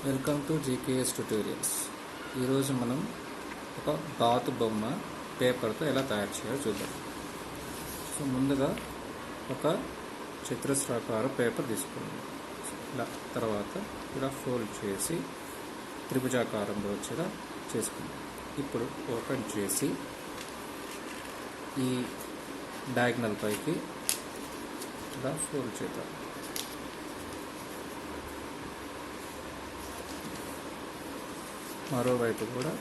Welcome to GKS tutorials. ఈరోజు మనం ఒక బాతు బొమ్మ పేపర్తో ఎలా తయారు చేయాలో చూద్దాం. సో ముందుగా ఒక చతురస్రాకార పేపర్ తీసుకున్నాం. ఇలా తర్వాత ఇలా ఫోల్డ్ చేసి త్రిభుజాకారంలో వచ్చేలా చేసుకున్నాం. ఇప్పుడు ఓపెన్ చేసి ఈ డయాగ్నల్ పైకి ఇలా ఫోల్డ్ చేద్దాం. మరోవైపు కూడా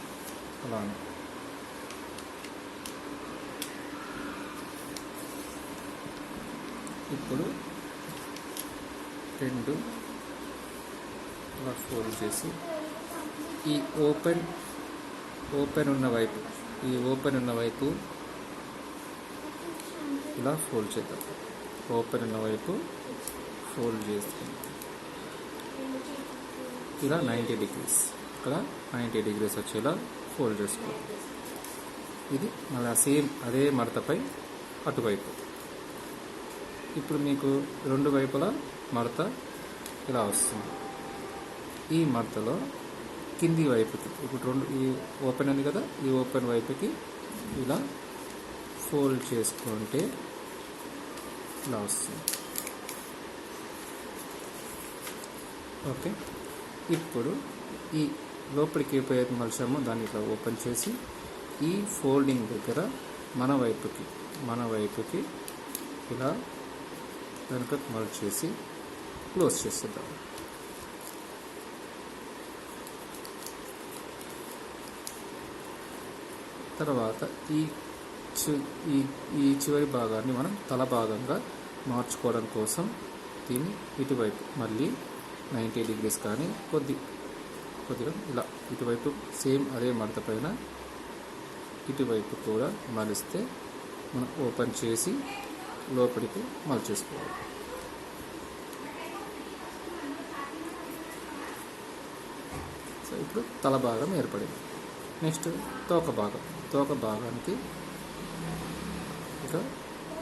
అలానే. ఇప్పుడు రెండు ఇలా ఫోల్డ్ చేసి ఈ ఓపెన్ ఉన్న వైపు ఇలా ఫోల్డ్ చేద్దాం. ఓపెన్ ఉన్న వైపు ఫోల్డ్ చేస్తాం. ఇలా 90 degrees, ఇక్కడ 90 degrees వచ్చేలా ఫోల్డ్ చేసుకోవాలి. ఇది మళ్ళీ సేమ్ అదే మడతపై అటువైపు. ఇప్పుడు మీకు రెండు వైపులా మడత ఇలా వస్తుంది. ఈ మడతలో కింది వైపుకి ఇప్పుడు ఈ ఓపెన్ ఉంది కదా, ఈ ఓపెన్ వైపుకి ఇలా ఫోల్డ్ చేసుకుంటే ఇలా వస్తుంది. ఓకే, ఇప్పుడు ఈ లోపలికి ఎప్పుడైతే మలిచామో దాన్ని ఇట్లా ఓపెన్ చేసి ఈ ఫోల్డింగ్ దగ్గర మన వైపుకి ఇలా వెనుకకు మలిచేసి క్లోజ్ చేసేద్దాం. తర్వాత ఈ చివరి భాగాన్ని మనం తల భాగంగా మార్చుకోవడం కోసం దీన్ని ఇటువైపు మళ్ళీ 90 degrees కానీ కొద్దిగా ఇలా ఇటువైపు సేమ్ అదే మడత పైన ఇటువైపు కూడా మలిస్తే మనం ఓపెన్ చేసి లోపలికి మలిచేసుకోవాలి. సో ఇప్పుడు తల భాగం ఏర్పడింది. నెక్స్ట్ తోక భాగానికి ఇక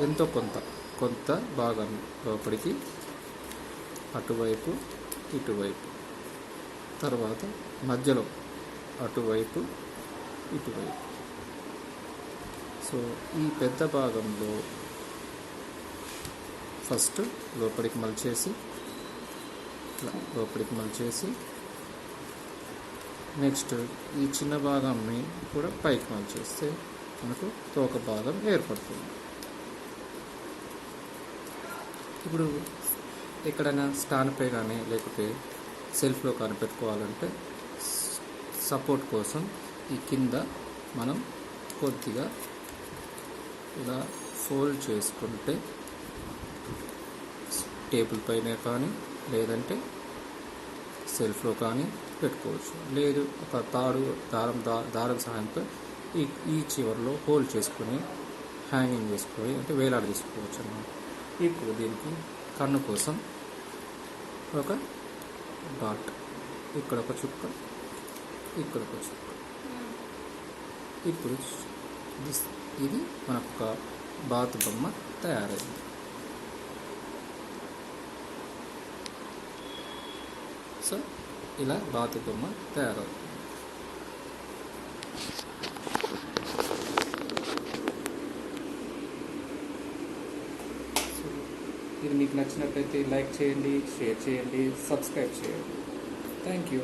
ఎంతో కొంత భాగం లోపలికి అటువైపు ఇటువైపు, తర్వాత మధ్యలో అటువైపు ఇటువైపు. సో ఈ పెద్ద భాగంలో ఫస్ట్ లోపలికి మలిచేసి నెక్స్ట్ ఈ చిన్న భాగాన్ని కూడా పైకి మలిచేస్తే మనకు తోక భాగం ఏర్పడుతుంది. ఇప్పుడు ఎక్కడైనా స్టాండ్ పై కానీ లేకపోతే సెల్ఫ్లో కానీ పెట్టుకోవాలంటే సపోర్ట్ కోసం ఈ కింద మనం కొద్దిగా ఇలా ఫోల్డ్ చేసుకుంటే టేబుల్ పైన కానీ లేదంటే సెల్ఫ్లో కానీ పెట్టుకోవచ్చు. లేదు ఒక దారం సహాయంతో ఈ చివరిలో హోల్డ్ చేసుకొని హ్యాంగింగ్ చేసుకొని అంటే వేలాడి తీసుకోవచ్చు అన్నమాట. ఇప్పుడు దీనికి కన్ను కోసం ఒక డాట్, ఇక్కడ ఒక చుక్క, ఇక్కడ ఒక చుక్క. ఇప్పుడు ఇది మనకు ఒక బాతు బొమ్మ తయారైంది. సో ఇలా బాతు బొమ్మ తయారవుతుంది. ఇది మీకు నచ్చినట్లయితే లైక్ చేయండి, షేర్ చేయండి, సబ్స్క్రైబ్ చేయండి. Thank you.